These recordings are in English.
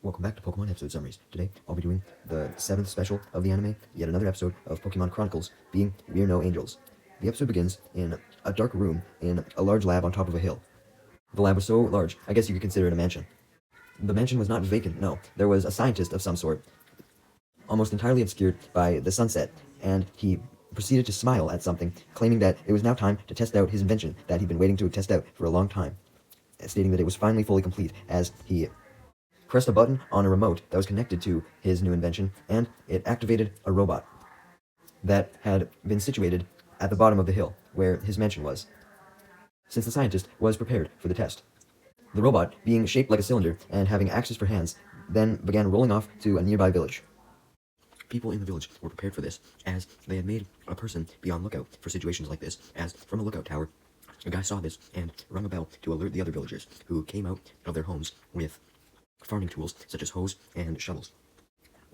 Welcome back to Pokemon episode summaries. Today, I'll be doing the 7th special of the anime, yet another episode of Pokemon Chronicles, being We're No Angels. The episode begins in a dark room in a large lab on top of a hill. The lab was so large, I guess you could consider it a mansion. The mansion was not vacant, no. There was a scientist of some sort, almost entirely obscured by the sunset, and he proceeded to smile at something, claiming that it was now time to test out his invention that he'd been waiting to test out for a long time, stating that it was finally fully complete as he pressed a button on a remote that was connected to his new invention, and it activated a robot that had been situated at the bottom of the hill where his mansion was, since the scientist was prepared for the test. The robot, being shaped like a cylinder and having axes for hands, then began rolling off to a nearby village. People in the village were prepared for this, as they had made a person be on lookout for situations like this, as from a lookout tower, a guy saw this and rung a bell to alert the other villagers, who came out of their homes with farming tools such as hoes and shovels.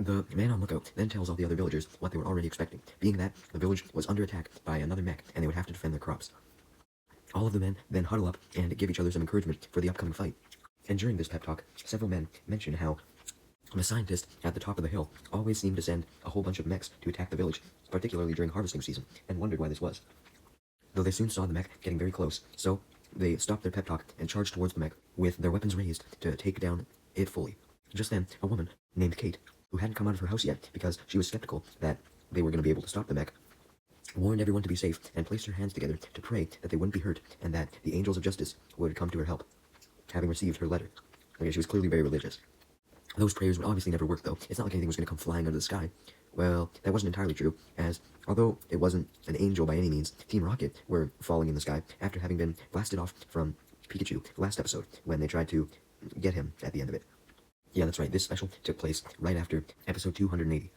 The man on lookout then tells all the other villagers what they were already expecting, being that the village was under attack by another mech and they would have to defend their crops. All of the men then huddle up and give each other some encouragement for the upcoming fight. And during this pep talk, several men mention how the scientist at the top of the hill always seemed to send a whole bunch of mechs to attack the village, particularly during harvesting season, and wondered why this was. Though they soon saw the mech getting very close, so they stopped their pep talk and charged towards the mech with their weapons raised to take down it fully. Just then, a woman named Kate, who hadn't come out of her house yet because she was skeptical that they were going to be able to stop the mech, warned everyone to be safe and placed her hands together to pray that they wouldn't be hurt and that the angels of justice would come to her help, having received her letter. Okay, she was clearly very religious. Those prayers would obviously never work, though. It's not like anything was going to come flying out of the sky. Well, that wasn't entirely true, as although it wasn't an angel by any means, Team Rocket were falling in the sky after having been blasted off from Pikachu last episode when they tried to get him at the end of it. Yeah, that's right, this special took place right after episode 280.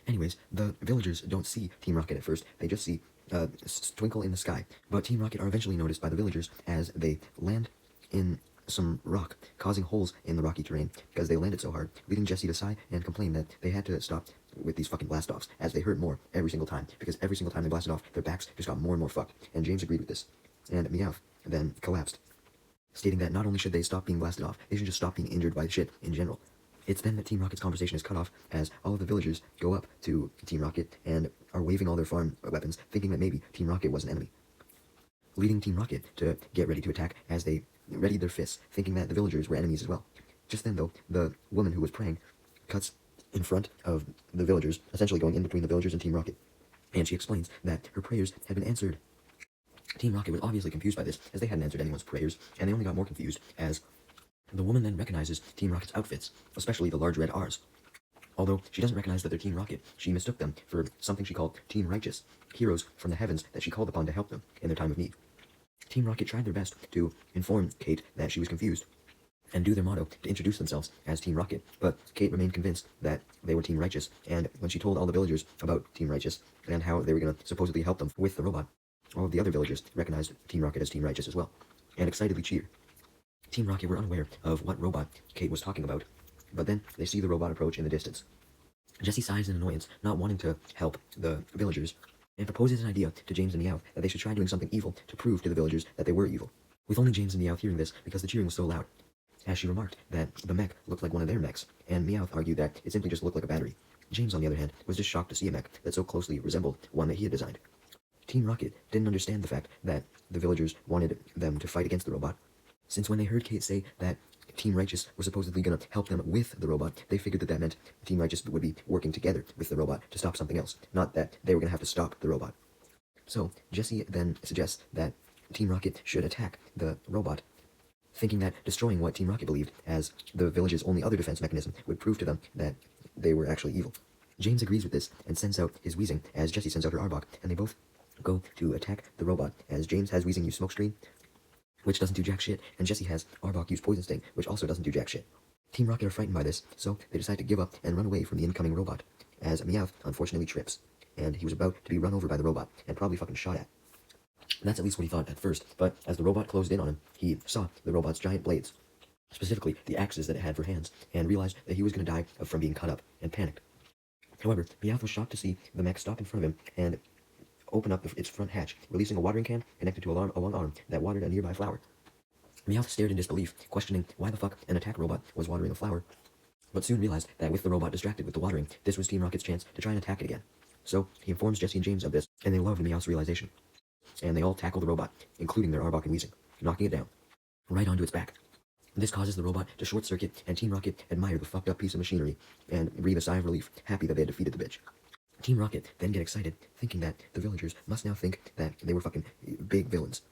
Anyways, the villagers don't see Team Rocket at first, they just see a twinkle in the sky, but Team Rocket are eventually noticed by the villagers as they land in some rock, causing holes in the rocky terrain because they landed so hard, leading Jessie to sigh and complain that they had to stop with these fucking blast-offs, as they hurt more every single time, because every single time they blasted off, their backs just got more and more fucked, and James agreed with this, and Meowth then collapsed, stating that not only should they stop being blasted off, they should just stop being injured by shit in general. It's then that Team Rocket's conversation is cut off, as all of the villagers go up to Team Rocket and are waving all their farm weapons, thinking that maybe Team Rocket was an enemy, leading Team Rocket to get ready to attack as they readied their fists, thinking that the villagers were enemies as well. Just then, though, the woman who was praying cuts in front of the villagers, essentially going in between the villagers and Team Rocket, and she explains that her prayers had been answered. Team Rocket was obviously confused by this, as they hadn't answered anyone's prayers, and they only got more confused as the woman then recognizes Team Rocket's outfits, especially the large red R's. Although she doesn't recognize that they're Team Rocket, she mistook them for something she called Team Righteous, heroes from the heavens that she called upon to help them in their time of need. Team Rocket tried their best to inform Kate that she was confused and do their motto to introduce themselves as Team Rocket, but Kate remained convinced that they were Team Righteous, and when she told all the villagers about Team Righteous and how they were going to supposedly help them with the robot, all of the other villagers recognized Team Rocket as Team Righteous as well, and excitedly cheered. Team Rocket were unaware of what robot Kate was talking about, but then they see the robot approach in the distance. Jessie sighs in annoyance, not wanting to help the villagers, and proposes an idea to James and Meowth that they should try doing something evil to prove to the villagers that they were evil, with only James and Meowth hearing this because the cheering was so loud, as she remarked that the mech looked like one of their mechs, and Meowth argued that it simply just looked like a battery. James, on the other hand, was just shocked to see a mech that so closely resembled one that he had designed. Team Rocket didn't understand the fact that the villagers wanted them to fight against the robot, since when they heard Kate say that Team Righteous was supposedly going to help them with the robot, they figured that that meant Team Righteous would be working together with the robot to stop something else, not that they were going to have to stop the robot. So, Jessie then suggests that Team Rocket should attack the robot, thinking that destroying what Team Rocket believed as the village's only other defense mechanism would prove to them that they were actually evil. James agrees with this and sends out his Weezing as Jessie sends out her Arbok, and they both go to attack the robot, as James has Weezing use Smokescreen, which doesn't do jack shit, and Jessie has Arbok use Poison Sting, which also doesn't do jack shit. Team Rocket are frightened by this, so they decide to give up and run away from the incoming robot, as Meowth unfortunately trips, and he was about to be run over by the robot, and probably fucking shot at. That's at least what he thought at first, but as the robot closed in on him, he saw the robot's giant blades, specifically the axes that it had for hands, and realized that he was going to die from being cut up, and panicked. However, Meowth was shocked to see the mech stop in front of him, and open up its front hatch, releasing a watering can connected to a long arm that watered a nearby flower. Meowth stared in disbelief, questioning why the fuck an attack robot was watering a flower, but soon realized that with the robot distracted with the watering, this was Team Rocket's chance to try and attack it again. So he informs Jesse and James of this, and they love the Meowth's realization. And they all tackle the robot, including their Arbok and Weezing, knocking it down, right onto its back. This causes the robot to short-circuit, and Team Rocket admire the fucked-up piece of machinery, and breathe a sigh of relief, happy that they had defeated the bitch. Team Rocket then get excited, thinking that the villagers must now think that they were fucking big villains.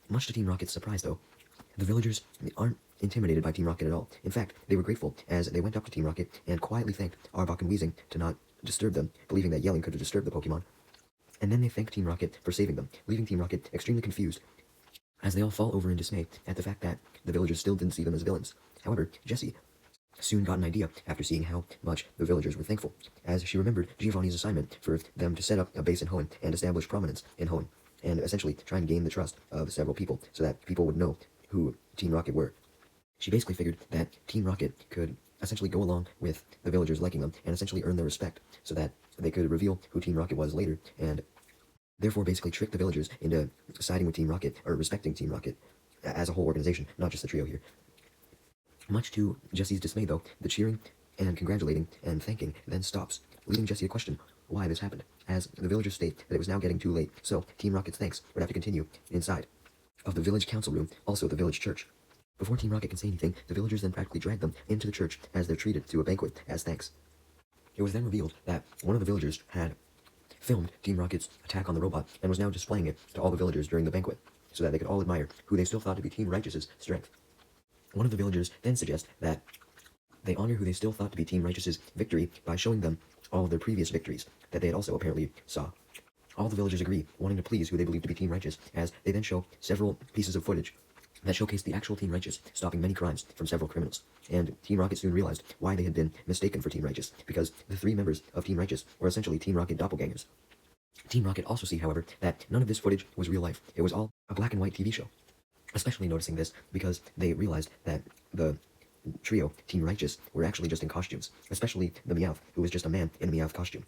Much to Team Rocket's surprise, though, the villagers aren't intimidated by Team Rocket at all. In fact, they were grateful as they went up to Team Rocket and quietly thanked Arbok and Weezing to not disturb them, believing that yelling could have disturbed the Pokemon. And then they thank Team Rocket for saving them, leaving Team Rocket extremely confused, as they all fall over in dismay at the fact that the villagers still didn't see them as villains. However, Jessie soon got an idea after seeing how much the villagers were thankful, as she remembered Giovanni's assignment for them to set up a base in Hoenn and establish prominence in Hoenn, and essentially try and gain the trust of several people so that people would know who Team Rocket were. She basically figured that Team Rocket could essentially go along with the villagers liking them and essentially earn their respect so that they could reveal who Team Rocket was later and therefore basically trick the villagers into siding with Team Rocket or respecting Team Rocket as a whole organization, not just the trio here. Much to Jessie's dismay, though, the cheering and congratulating and thanking then stops, leading Jessie to question why this happened, as the villagers state that it was now getting too late, so Team Rocket's thanks would have to continue inside of the village council room, also the village church. Before Team Rocket can say anything, the villagers then practically drag them into the church as they're treated to a banquet as thanks. It was then revealed that one of the villagers had filmed Team Rocket's attack on the robot and was now displaying it to all the villagers during the banquet, so that they could all admire who they still thought to be Team Righteous's strength. One of the villagers then suggests that they honor who they still thought to be Team Righteous's victory by showing them all of their previous victories that they had also apparently saw. All the villagers agree, wanting to please who they believe to be Team Righteous, as they then show several pieces of footage that showcase the actual Team Righteous stopping many crimes from several criminals. And Team Rocket soon realized why they had been mistaken for Team Righteous, because the three members of Team Righteous were essentially Team Rocket doppelgangers. Team Rocket also see, however, that none of this footage was real life. It was all a black and white TV show. Especially noticing this because they realized that the trio, Team Righteous, were actually just in costumes, especially the Meowth, who was just a man in a Meowth costume.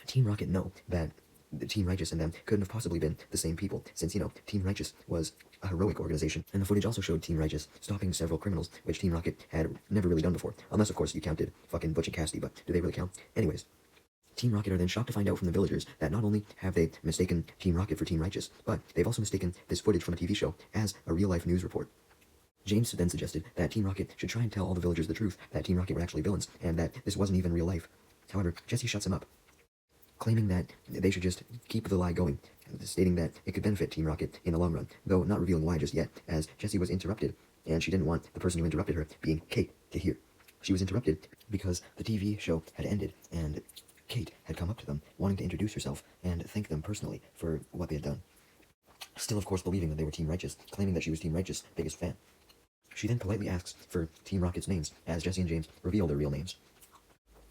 Team Rocket know that the Team Righteous and them couldn't have possibly been the same people, since, Team Righteous was a heroic organization, and the footage also showed Team Righteous stopping several criminals, which Team Rocket had never really done before, unless, of course, you counted fucking Butch and Cassidy, but do they really count? Anyways, Team Rocket are then shocked to find out from the villagers that not only have they mistaken Team Rocket for Team Righteous, but they've also mistaken this footage from a TV show as a real-life news report. James then suggested that Team Rocket should try and tell all the villagers the truth, that Team Rocket were actually villains, and that this wasn't even real life. However, Jessie shuts him up, claiming that they should just keep the lie going, stating that it could benefit Team Rocket in the long run, though not revealing why just yet, as Jessie was interrupted, and she didn't want the person who interrupted her, being Kate, to hear. She was interrupted because the TV show had ended, and Kate had come up to them, wanting to introduce herself and thank them personally for what they had done. Still, of course, believing that they were Team Righteous, claiming that she was Team Righteous' biggest fan. She then politely asks for Team Rocket's names, as Jessie and James reveal their real names.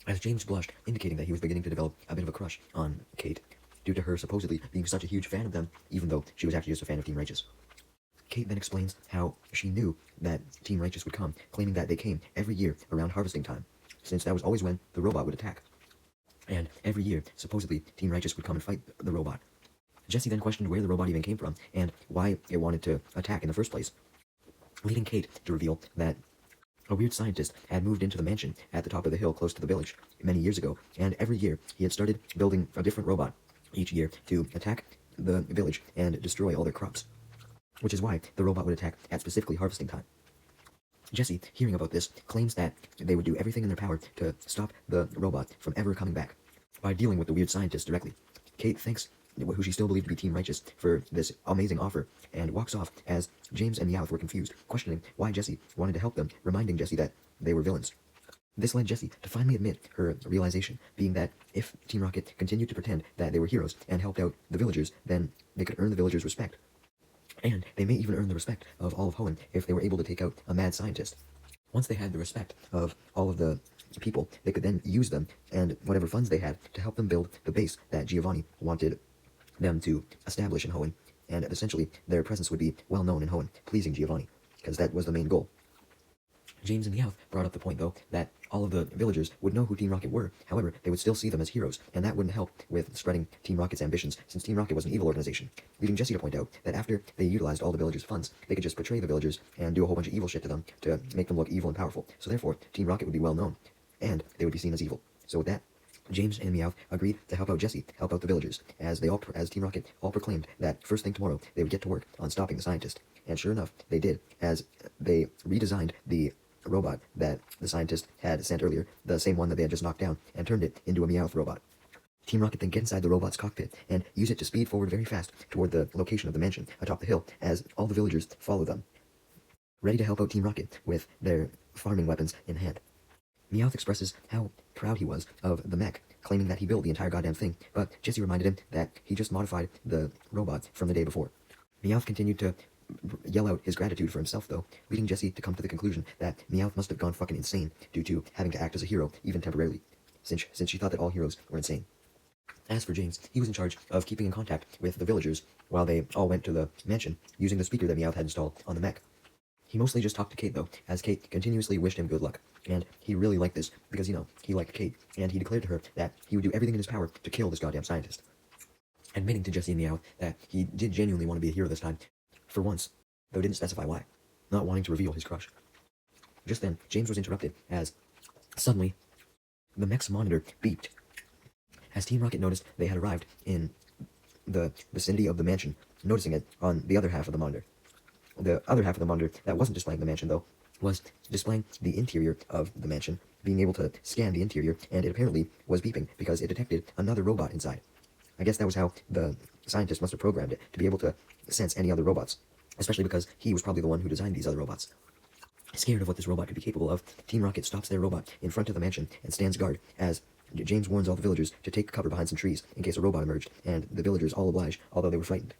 As James blushed, indicating that he was beginning to develop a bit of a crush on Kate, due to her supposedly being such a huge fan of them, even though she was actually just a fan of Team Righteous. Kate then explains how she knew that Team Righteous would come, claiming that they came every year around harvesting time, since that was always when the robot would attack. And every year, supposedly, Team Righteous would come and fight the robot. Jessie then questioned where the robot even came from, and why it wanted to attack in the first place, leading Kate to reveal that a weird scientist had moved into the mansion at the top of the hill close to the village many years ago, and every year he had started building a different robot each year to attack the village and destroy all their crops, which is why the robot would attack at specifically harvesting time. Jessie, hearing about this, claims that they would do everything in their power to stop the robot from ever coming back by dealing with the weird scientist directly. Kate thanks who she still believed to be Team Righteous for this amazing offer, and walks off as James and Meowth were confused, questioning why Jessie wanted to help them, reminding Jessie that they were villains. This led Jessie to finally admit her realization, being that if Team Rocket continued to pretend that they were heroes and helped out the villagers, then they could earn the villagers' respect. And they may even earn the respect of all of Hoenn if they were able to take out a mad scientist. Once they had the respect of all of the people, they could then use them and whatever funds they had to help them build the base that Giovanni wanted them to establish in Hoenn, and essentially their presence would be well known in Hoenn, pleasing Giovanni, because that was the main goal. James and Meowth brought up the point, though, that all of the villagers would know who Team Rocket were. However, they would still see them as heroes, and that wouldn't help with spreading Team Rocket's ambitions, since Team Rocket was an evil organization, leading Jesse to point out that after they utilized all the villagers' funds, they could just betray the villagers and do a whole bunch of evil shit to them to make them look evil and powerful. So therefore, Team Rocket would be well known, and they would be seen as evil. So with that, James and Meowth agreed to help out Jesse, help out the villagers, as Team Rocket all proclaimed that first thing tomorrow they would get to work on stopping the scientist. And sure enough, they did, as they redesigned the robot that the scientist had sent earlier, the same one that they had just knocked down, and turned it into a Meowth robot. Team Rocket then get inside the robot's cockpit and use it to speed forward very fast toward the location of the mansion atop the hill, as all the villagers follow them, ready to help out Team Rocket with their farming weapons in hand. Meowth expresses how proud he was of the mech, claiming that he built the entire goddamn thing, but Jesse reminded him that he just modified the robot from the day before. Meowth continued to yell out his gratitude for himself, though, leading Jesse to come to the conclusion that Meowth must have gone fucking insane due to having to act as a hero, even temporarily, since she thought that all heroes were insane. As for James, he was in charge of keeping in contact with the villagers while they all went to the mansion, using the speaker that Meowth had installed on the mech. He mostly just talked to Kate, though, as Kate continuously wished him good luck, and he really liked this, because, he liked Kate, and he declared to her that he would do everything in his power to kill this goddamn scientist, admitting to Jesse and Meowth that he did genuinely want to be a hero this time, for once, though didn't specify why, not wanting to reveal his crush. Just then, James was interrupted, as, suddenly, the mech's monitor beeped. As Team Rocket noticed they had arrived in the vicinity of the mansion, noticing it on the other half of the monitor. The other half of the monitor that wasn't displaying the mansion, though, was displaying the interior of the mansion, being able to scan the interior, and it apparently was beeping because it detected another robot inside. I guess that was how the scientist must have programmed it, to be able to sense any other robots, especially because he was probably the one who designed these other robots. Scared of what this robot could be capable of, Team Rocket stops their robot in front of the mansion and stands guard, as James warns all the villagers to take cover behind some trees in case a robot emerged, and the villagers all oblige, although they were frightened.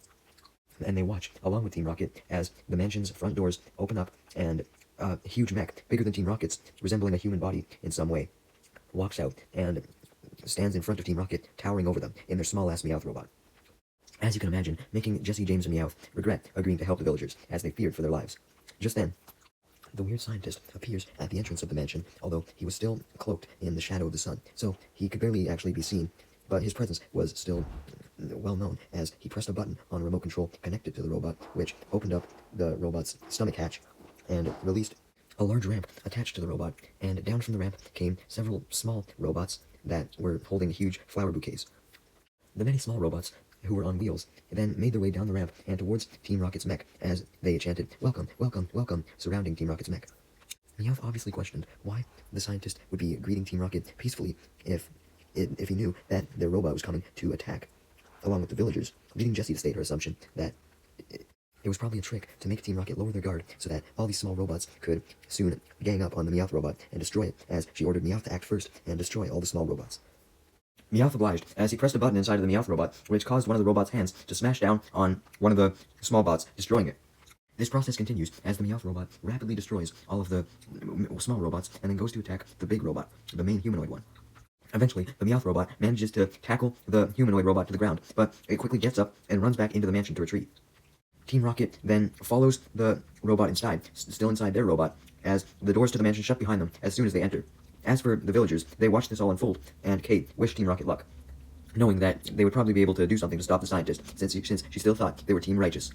And they watch, along with Team Rocket, as the mansion's front doors open up, and a huge mech, bigger than Team Rocket's, resembling a human body in some way, walks out and stands in front of Team Rocket, towering over them in their small-ass Meowth robot. As you can imagine, making Jesse, James, and Meowth regret agreeing to help the villagers, as they feared for their lives. Just then, the weird scientist appears at the entrance of the mansion, although he was still cloaked in the shadow of the sun, so he could barely actually be seen, but his presence was still well known, as he pressed a button on a remote control connected to the robot, which opened up the robot's stomach hatch and released a large ramp attached to the robot, and down from the ramp came several small robots that were holding huge flower bouquets. The many small robots, who were on wheels, then made their way down the ramp and towards Team Rocket's mech, as they chanted, "Welcome, welcome, welcome," surrounding Team Rocket's mech. Meowth obviously questioned why the scientist would be greeting Team Rocket peacefully if he knew that their robot was coming to attack, along with the villagers, leading Jesse to state her assumption that it was probably a trick to make Team Rocket lower their guard so that all these small robots could soon gang up on the Meowth robot and destroy it, as she ordered Meowth to act first and destroy all the small robots. Meowth obliged, as he pressed a button inside of the Meowth robot, which caused one of the robot's hands to smash down on one of the small bots, destroying it. This process continues as the Meowth robot rapidly destroys all of the small robots and then goes to attack the big robot, the main humanoid one. Eventually, the Meowth robot manages to tackle the humanoid robot to the ground, but it quickly gets up and runs back into the mansion to retreat. Team Rocket then follows the robot inside, still inside their robot, as the doors to the mansion shut behind them as soon as they enter. As for the villagers, they watched this all unfold, and Kate wished Team Rocket luck, knowing that they would probably be able to do something to stop the scientist, since she still thought they were Team Righteous.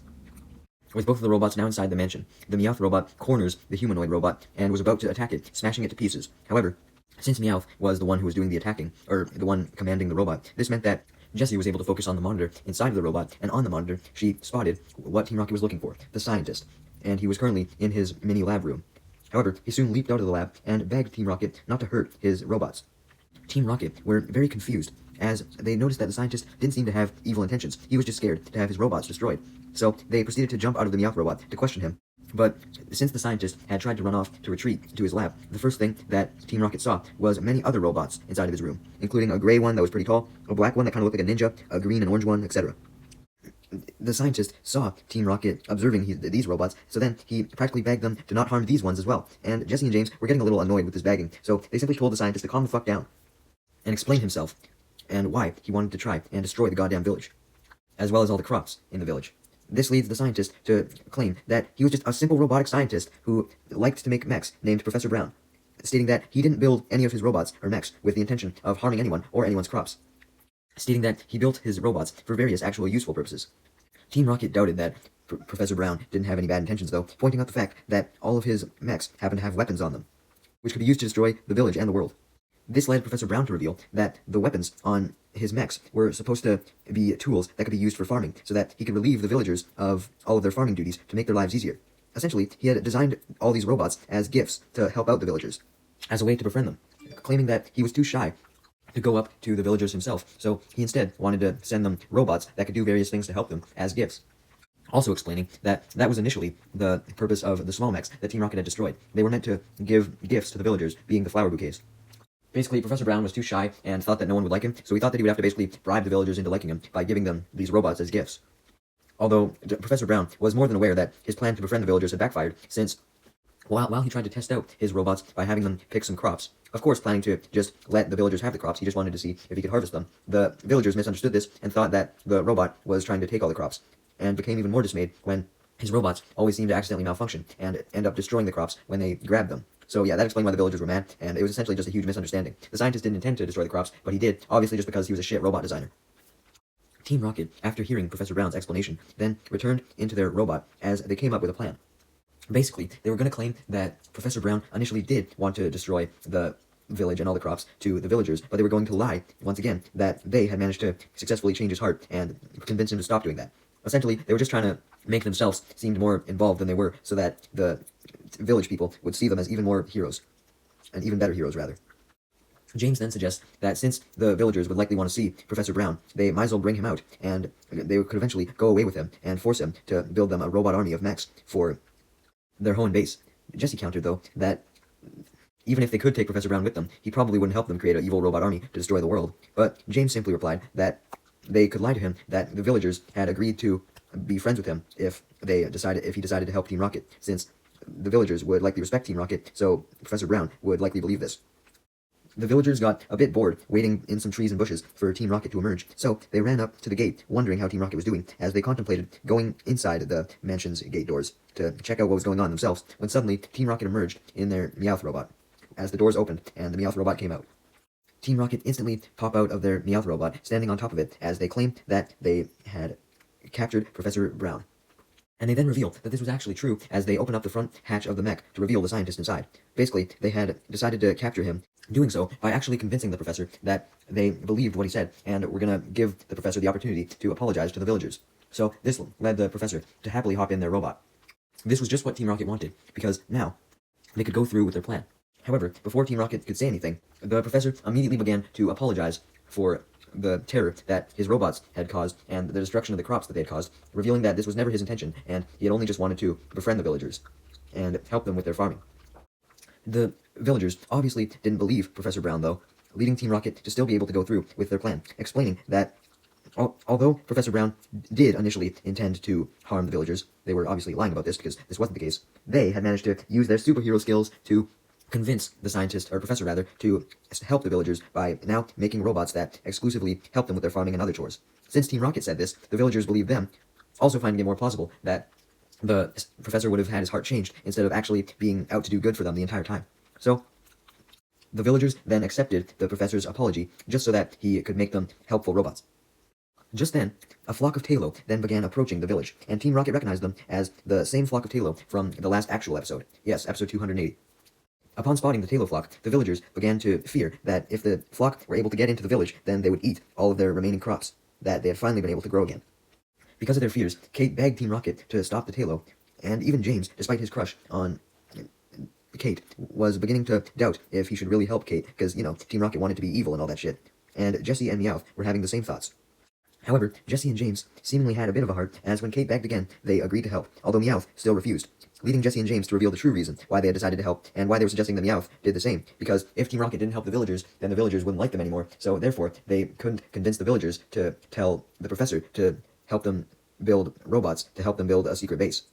With both of the robots now inside the mansion, the Meowth robot corners the humanoid robot and was about to attack it, smashing it to pieces. However, since Meowth was the one who was doing the attacking, or the one commanding the robot, this meant that Jessie was able to focus on the monitor inside of the robot, and on the monitor, she spotted what Team Rocket was looking for, the scientist, and he was currently in his mini lab room. However, he soon leaped out of the lab and begged Team Rocket not to hurt his robots. Team Rocket were very confused, as they noticed that the scientist didn't seem to have evil intentions. He was just scared to have his robots destroyed. So they proceeded to jump out of the Meowth robot to question him. But since the scientist had tried to run off to retreat to his lab, the first thing that Team Rocket saw was many other robots inside of his room, including a gray one that was pretty tall, a black one that kind of looked like a ninja, a green and orange one, etc. The scientist saw Team Rocket observing these robots, so then he practically begged them to not harm these ones as well. And Jesse and James were getting a little annoyed with this begging, so they simply told the scientist to calm the fuck down and explain himself and why he wanted to try and destroy the goddamn village, as well as all the crops in the village. This leads the scientist to claim that he was just a simple robotic scientist who liked to make mechs named Professor Brown, stating that he didn't build any of his robots or mechs with the intention of harming anyone or anyone's crops, stating that he built his robots for various actual useful purposes. Team Rocket doubted that Professor Brown didn't have any bad intentions, though, pointing out the fact that all of his mechs happen to have weapons on them, which could be used to destroy the village and the world. This led Professor Brown to reveal that the weapons on his mechs were supposed to be tools that could be used for farming, so that he could relieve the villagers of all of their farming duties to make their lives easier. Essentially, he had designed all these robots as gifts to help out the villagers, as a way to befriend them, claiming that he was too shy to go up to the villagers himself, so he instead wanted to send them robots that could do various things to help them as gifts. Also explaining that that was initially the purpose of the small mechs that Team Rocket had destroyed. They were meant to give gifts to the villagers, being the flower bouquets. Basically, Professor Brown was too shy and thought that no one would like him, so he thought that he would have to basically bribe the villagers into liking him by giving them these robots as gifts. Although Professor Brown was more than aware that his plan to befriend the villagers had backfired, since while he tried to test out his robots by having them pick some crops, of course planning to just let the villagers have the crops, he just wanted to see if he could harvest them. The villagers misunderstood this and thought that the robot was trying to take all the crops, and became even more dismayed when his robots always seemed to accidentally malfunction and end up destroying the crops when they grabbed them. So yeah, that explained why the villagers were mad, and it was essentially just a huge misunderstanding. The scientist didn't intend to destroy the crops, but he did, obviously just because he was a shit robot designer. Team Rocket, after hearing Professor Brown's explanation, then returned into their robot as they came up with a plan. Basically, they were going to claim that Professor Brown initially did want to destroy the village and all the crops to the villagers, but they were going to lie, once again, that they had managed to successfully change his heart and convince him to stop doing that. Essentially, they were just trying to make themselves seem more involved than they were, so that the village people would see them as even more heroes, and even better heroes, rather. James then suggests that since the villagers would likely want to see Professor Brown, they might as well bring him out, and they could eventually go away with him and force him to build them a robot army of mechs for their home base. Jesse countered, though, that even if they could take Professor Brown with them, he probably wouldn't help them create an evil robot army to destroy the world. But James simply replied that they could lie to him that the villagers had agreed to be friends with him if he decided to help Team Rocket, since the villagers would likely respect Team Rocket, so Professor Brown would likely believe this. The villagers got a bit bored waiting in some trees and bushes for Team Rocket to emerge, so they ran up to the gate, wondering how Team Rocket was doing, as they contemplated going inside the mansion's gate doors to check out what was going on themselves, when suddenly Team Rocket emerged in their Meowth robot, as the doors opened and the Meowth robot came out. Team Rocket instantly pop out of their Meowth robot, standing on top of it, as they claimed that they had captured Professor Brown. And they then reveal that this was actually true, as they open up the front hatch of the mech to reveal the scientist inside. Basically, they had decided to capture him, doing so by actually convincing the professor that they believed what he said, and were going to give the professor the opportunity to apologize to the villagers. So this led the professor to happily hop in their robot. This was just what Team Rocket wanted, because now they could go through with their plan. However, before Team Rocket could say anything, the professor immediately began to apologize for the terror that his robots had caused and the destruction of the crops that they had caused, revealing that this was never his intention, and he had only just wanted to befriend the villagers and help them with their farming. The villagers obviously didn't believe Professor Brown, though, leading Team Rocket to still be able to go through with their plan, explaining that although Professor Brown did initially intend to harm the villagers, they were obviously lying about this because this wasn't the case, they had managed to use their superhero skills to convince the scientist, or professor rather, to help the villagers by now making robots that exclusively help them with their farming and other chores. Since Team Rocket said this, the villagers believed them, also finding it more plausible that the professor would have had his heart changed instead of actually being out to do good for them the entire time. So the villagers then accepted the professor's apology just so that he could make them helpful robots. Just then, a flock of Tailo then began approaching the village, and Team Rocket recognized them as the same flock of Tailo from the last actual episode. Yes, episode 280. Upon spotting the Tailo flock, the villagers began to fear that if the flock were able to get into the village, then they would eat all of their remaining crops that they had finally been able to grow again. Because of their fears, Kate begged Team Rocket to stop the Tailo, and even James, despite his crush on Kate, was beginning to doubt if he should really help Kate, because, Team Rocket wanted to be evil and all that shit. And Jesse and Meowth were having the same thoughts. However, Jesse and James seemingly had a bit of a heart, as when Kate begged again, they agreed to help, although Meowth still refused, leading Jesse and James to reveal the true reason why they had decided to help, and why they were suggesting that Meowth did the same, because if Team Rocket didn't help the villagers, then the villagers wouldn't like them anymore, so therefore they couldn't convince the villagers to tell the professor to help them build robots to help them build a secret base.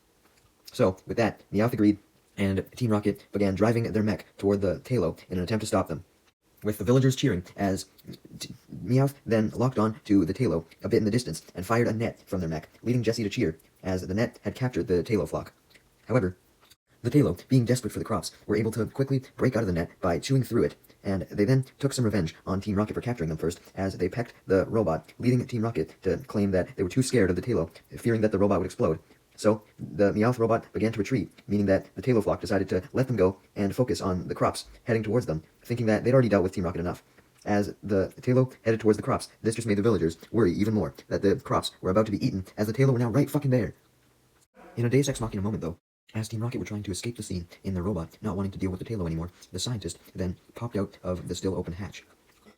So, with that, Meowth agreed, and Team Rocket began driving their mech toward the Tailo in an attempt to stop them, with the villagers cheering as Meowth then locked on to the Tailo a bit in the distance and fired a net from their mech, leading Jesse to cheer, as the net had captured the Talo flock. However, the Talo, being desperate for the crops, were able to quickly break out of the net by chewing through it, and they then took some revenge on Team Rocket for capturing them first, as they pecked the robot, leading Team Rocket to claim that they were too scared of the Talo, fearing that the robot would explode. So, the Meowth robot began to retreat, meaning that the Talo flock decided to let them go and focus on the crops, heading towards them, thinking that they'd already dealt with Team Rocket enough. As the Talo headed towards the crops, this just made the villagers worry even more that the crops were about to be eaten, as the Talo were now right fucking there. In a Deus Ex Machina moment, though, as Team Rocket were trying to escape the scene in their robot, not wanting to deal with the Talo anymore, the scientist then popped out of the still open hatch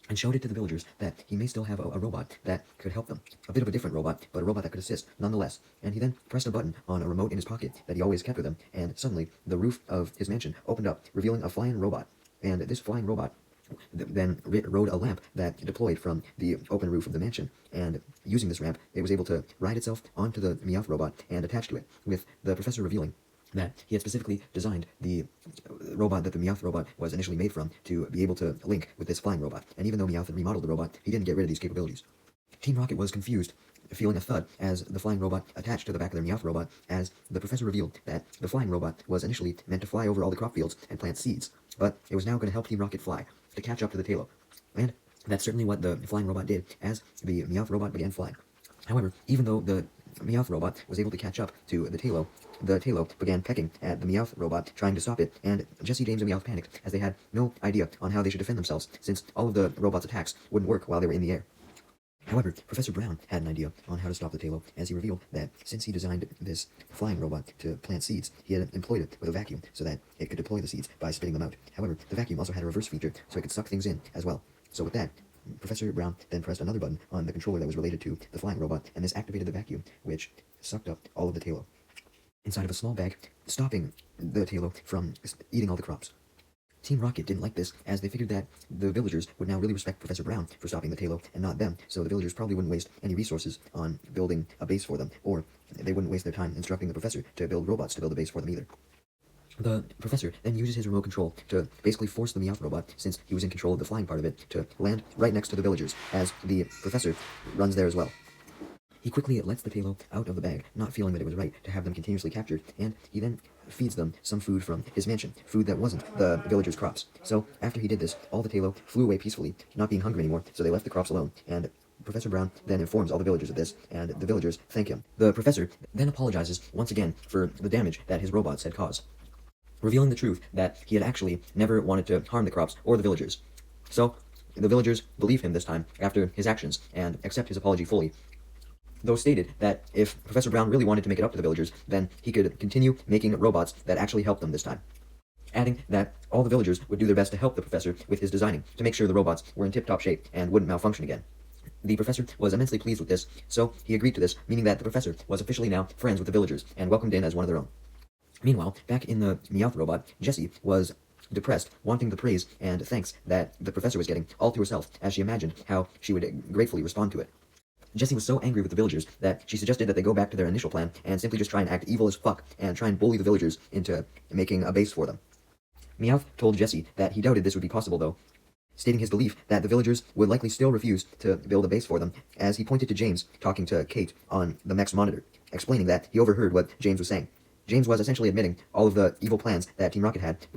and showed it to the villagers that he may still have a robot that could help them. A bit of a different robot, but a robot that could assist nonetheless. And he then pressed a button on a remote in his pocket that he always kept with him, and suddenly the roof of his mansion opened up, revealing a flying robot. And this flying robot then rode a lamp that deployed from the open roof of the mansion, and using this ramp, it was able to ride itself onto the Meowth robot and attach to it, with the professor revealing that he had specifically designed the robot that the Meowth robot was initially made from to be able to link with this flying robot. And even though Meowth had remodeled the robot, he didn't get rid of these capabilities. Team Rocket was confused, feeling a thud as the flying robot attached to the back of their Meowth robot, as the professor revealed that the flying robot was initially meant to fly over all the crop fields and plant seeds, but it was now going to help Team Rocket fly, to catch up to the Talo. And that's certainly what the flying robot did, as the Meowth robot began flying. However, even though the Meowth robot was able to catch up to the Talo began pecking at the Meowth robot, trying to stop it, and Jesse, James, and Meowth panicked, as they had no idea on how they should defend themselves, since all of the robot's attacks wouldn't work while they were in the air. However, Professor Brown had an idea on how to stop the Talo, as he revealed that since he designed this flying robot to plant seeds, he had employed it with a vacuum so that it could deploy the seeds by spitting them out. However, the vacuum also had a reverse feature, so it could suck things in as well. So with that, Professor Brown then pressed another button on the controller that was related to the flying robot, and this activated the vacuum, which sucked up all of the Talo inside of a small bag, stopping the Talo from eating all the crops. Team Rocket didn't like this, as they figured that the villagers would now really respect Professor Brown for stopping the Talo and not them, so the villagers probably wouldn't waste any resources on building a base for them, or they wouldn't waste their time instructing the professor to build robots to build a base for them either. The professor then uses his remote control to basically force the Meowth robot, since he was in control of the flying part of it, to land right next to the villagers, as the professor runs there as well. He quickly lets the Talo out of the bag, not feeling that it was right to have them continuously captured, and he then feeds them some food from his mansion, food that wasn't the villagers' crops. So, after he did this, all the Talo flew away peacefully, not being hungry anymore, so they left the crops alone, and Professor Brown then informs all the villagers of this, and the villagers thank him. The professor then apologizes once again for the damage that his robots had caused, revealing the truth that he had actually never wanted to harm the crops or the villagers. So, the villagers believe him this time after his actions, and accept his apology fully, though stated that if Professor Brown really wanted to make it up to the villagers, then he could continue making robots that actually helped them this time, adding that all the villagers would do their best to help the professor with his designing, to make sure the robots were in tip-top shape and wouldn't malfunction again. The professor was immensely pleased with this, so he agreed to this, meaning that the professor was officially now friends with the villagers, and welcomed in as one of their own. Meanwhile, back in the Meowth robot, Jessie was depressed, wanting the praise and thanks that the professor was getting all to herself, as she imagined how she would gratefully respond to it. Jessie was so angry with the villagers that she suggested that they go back to their initial plan and simply just try and act evil as fuck and try and bully the villagers into making a base for them. Meowth told Jessie that he doubted this would be possible though, stating his belief that the villagers would likely still refuse to build a base for them, as he pointed to James talking to Kate on the mech's monitor, explaining that he overheard what James was saying. James was essentially admitting all of the evil plans that Team Rocket had,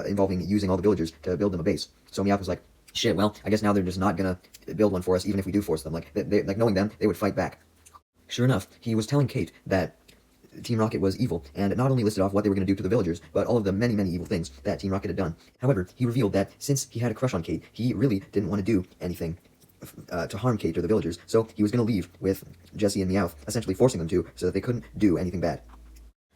involving using all the villagers to build them a base. So Meowth was like, shit, well, I guess now they're just not gonna build one for us, even if we do force them. Like knowing them, they would fight back. Sure enough, he was telling Kate that Team Rocket was evil, and not only listed off what they were going to do to the villagers, but all of the many, many evil things that Team Rocket had done. However, he revealed that since he had a crush on Kate, he really didn't want to do anything to harm Kate or the villagers, so he was going to leave with Jessie and Meowth, essentially forcing them to, so that they couldn't do anything bad.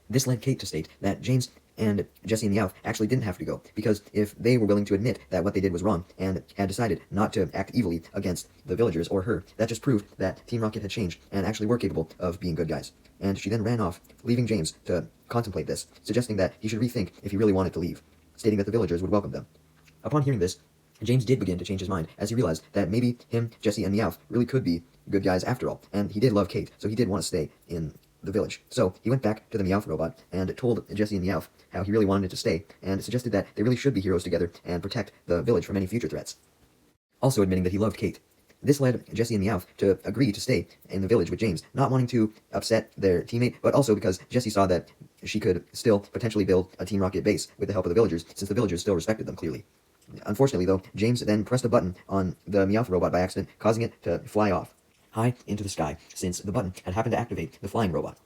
This led Kate to state that James and Jessie and Meowth actually didn't have to go, because if they were willing to admit that what they did was wrong, and had decided not to act evilly against the villagers or her, that just proved that Team Rocket had changed, and actually were capable of being good guys. And she then ran off, leaving James to contemplate this, suggesting that he should rethink if he really wanted to leave, stating that the villagers would welcome them. Upon hearing this, James did begin to change his mind, as he realized that maybe him, Jessie, and Meowth really could be good guys after all, and he did love Kate, so he did want to stay in the village. So he went back to the Meowth robot and told Jessie and Meowth how he really wanted to stay, and suggested that they really should be heroes together and protect the village from any future threats. Also admitting that he loved Kate. This led Jessie and Meowth to agree to stay in the village with James, not wanting to upset their teammate, but also because Jessie saw that she could still potentially build a Team Rocket base with the help of the villagers, since the villagers still respected them, clearly. Unfortunately, though, James then pressed a button on the Meowth robot by accident, causing it to fly off high into the sky, since the button had happened to activate the flying robot.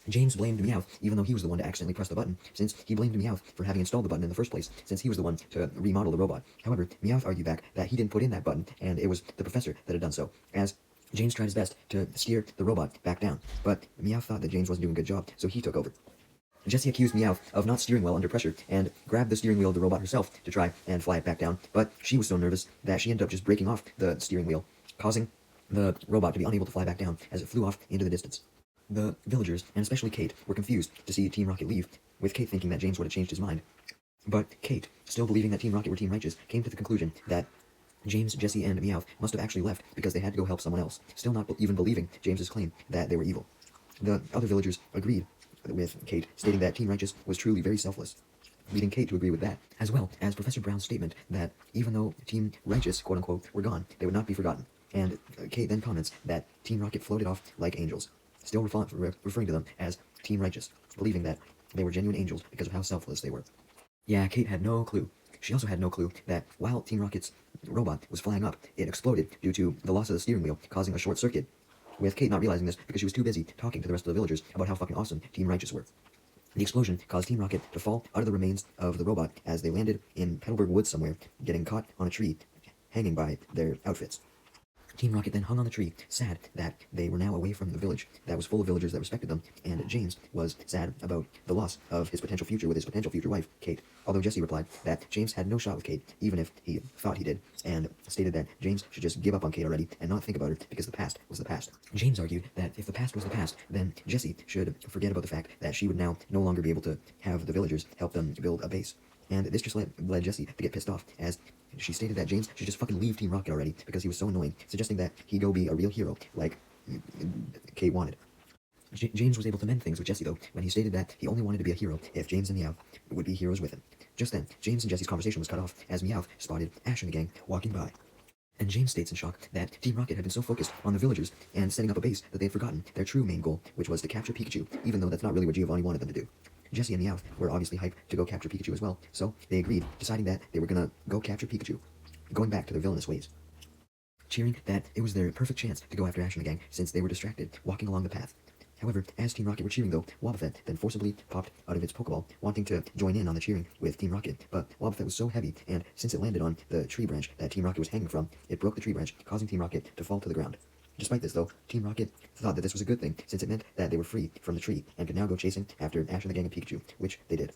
James blamed Meowth, even though he was the one to accidentally press the button, since he blamed Meowth for having installed the button in the first place, since he was the one to remodel the robot. However, Meowth argued back that he didn't put in that button, and it was the professor that had done so, as James tried his best to steer the robot back down, but Meowth thought that James wasn't doing a good job, so he took over. Jessie accused Meowth of not steering well under pressure, and grabbed the steering wheel of the robot herself to try and fly it back down, but she was so nervous that she ended up just breaking off the steering wheel, causing the robot to be unable to fly back down as it flew off into the distance. The villagers, and especially Kate, were confused to see Team Rocket leave, with Kate thinking that James would have changed his mind. But Kate, still believing that Team Rocket were Team Righteous, came to the conclusion that James, Jessie, and Meowth must have actually left because they had to go help someone else, still not even believing James's claim that they were evil. The other villagers agreed with Kate, stating that Team Righteous was truly very selfless, leading Kate to agree with that, as well as Professor Brown's statement that even though Team Righteous, quote-unquote, were gone, they would not be forgotten. And Kate then comments that Team Rocket floated off like angels, still referring to them as Team Righteous, believing that they were genuine angels because of how selfless they were. Yeah, Kate had no clue. She also had no clue that while Team Rocket's robot was flying up, it exploded due to the loss of the steering wheel, causing a short circuit, with Kate not realizing this because she was too busy talking to the rest of the villagers about how fucking awesome Team Righteous were. The explosion caused Team Rocket to fall out of the remains of the robot as they landed in Petalburg Woods somewhere, getting caught on a tree, hanging by their outfits. Team Rocket then hung on the tree, sad that they were now away from the village that was full of villagers that respected them, and James was sad about the loss of his potential future with his potential future wife, Kate. Although Jessie replied that James had no shot with Kate, even if he thought he did, and stated that James should just give up on Kate already and not think about her because the past was the past. James argued that if the past was the past, then Jessie should forget about the fact that she would now no longer be able to have the villagers help them build a base. And this just led Jessie to get pissed off, as she stated that James should just fucking leave Team Rocket already because he was so annoying, suggesting that he go be a real hero, like Kate wanted. James was able to mend things with Jessie, though, when he stated that he only wanted to be a hero if James and Meowth would be heroes with him. Just then, James and Jessie's conversation was cut off as Meowth spotted Ash and the gang walking by. And James states in shock that Team Rocket had been so focused on the villagers and setting up a base that they had forgotten their true main goal, which was to capture Pikachu, even though that's not really what Giovanni wanted them to do. Jessie and Meowth were obviously hyped to go capture Pikachu as well, so they agreed, deciding that they were gonna go capture Pikachu, going back to their villainous ways. Cheering that it was their perfect chance to go after Ash and the gang, since they were distracted, walking along the path. However, as Team Rocket were cheering though, Wobbuffet then forcibly popped out of its Pokeball, wanting to join in on the cheering with Team Rocket, but Wobbuffet was so heavy, and since it landed on the tree branch that Team Rocket was hanging from, it broke the tree branch, causing Team Rocket to fall to the ground. Despite this, though, Team Rocket thought that this was a good thing, since it meant that they were free from the tree, and could now go chasing after Ash and the gang and Pikachu, which they did.